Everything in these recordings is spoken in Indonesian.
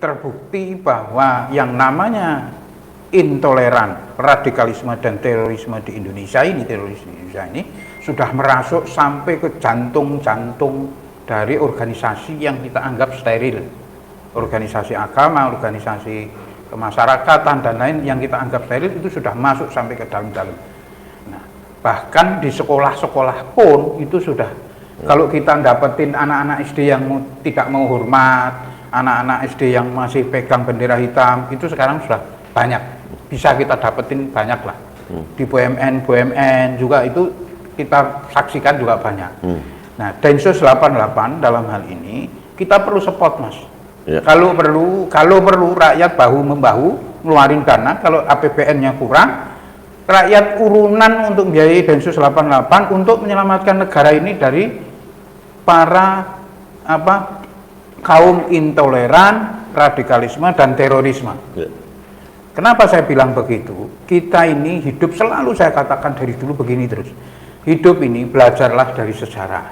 terbukti bahwa yang namanya intoleran, radikalisme dan terorisme di Indonesia ini sudah merasuk sampai ke jantung-jantung dari organisasi yang kita anggap steril, organisasi agama, organisasi kemasyarakatan dan lain yang kita anggap steril itu sudah masuk sampai ke dalam-dalam. Nah, bahkan di sekolah-sekolah pun itu sudah, kalau kita dapetin anak-anak SD yang tidak mau hormat, anak-anak SD yang masih pegang bendera hitam, itu sekarang sudah banyak, bisa kita dapetin banyak lah. Di BUMN juga itu kita saksikan juga banyak. Nah, Densus 88 dalam hal ini kita perlu support, Mas. Ya. Kalau perlu rakyat bahu-membahu ngeluarin dana. Kalau APBN-nya kurang, rakyat urunan untuk biayai Densus 88 untuk menyelamatkan negara ini dari para kaum intoleran, radikalisme dan terorisme. Ya. Kenapa saya bilang begitu? Kita ini hidup, selalu saya katakan dari dulu begini terus. Hidup ini belajarlah dari sejarah.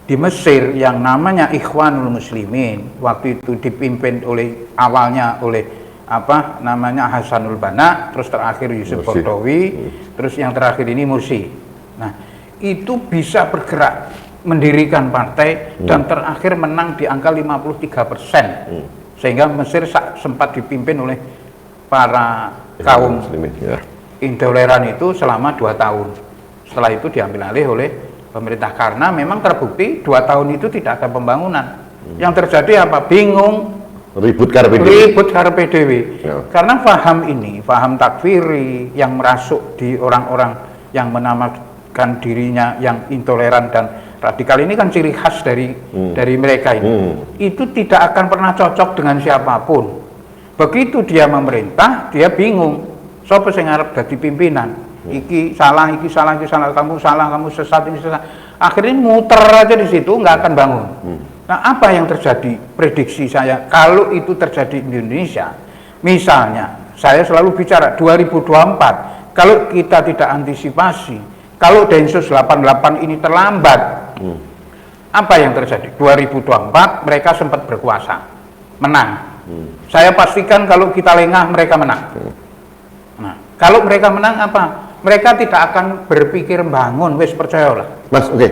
Di Mesir yang namanya Ikhwanul Muslimin waktu itu dipimpin awalnya oleh Hasanul Banna, terus terakhir Yusuf Qaradawi, terus yang terakhir ini Mursi. Nah, itu bisa bergerak mendirikan partai dan terakhir menang di angka 53%, sehingga Mesir sempat dipimpin oleh para kaum intoleran itu selama 2 tahun. Setelah itu diambil alih oleh pemerintah karena memang terbukti 2 tahun itu tidak ada pembangunan. Yang terjadi apa? Bingung, ribut karepe dhewe. Ya. Karena paham takfiri yang merasuk di orang-orang yang menamakan dirinya yang intoleran dan radikal ini kan ciri khas dari mereka ini. Itu tidak akan pernah cocok dengan siapapun. Begitu dia memerintah, dia bingung. Sopo sing arep dadi pimpinan? Iki salah, kamu salah, kamu sesat, ini sesat. Akhirnya muter aja di situ, nggak akan bangun. Nah, apa yang terjadi? Prediksi saya, kalau itu terjadi di Indonesia, misalnya, saya selalu bicara 2024, kalau kita tidak antisipasi, kalau Densus 88 ini terlambat, apa yang terjadi? 2024 mereka sempat berkuasa, menang. Saya pastikan kalau kita lengah mereka menang. Nah, kalau mereka menang apa? Mereka tidak akan berpikir bangun, wis percayalah. Mas, oke.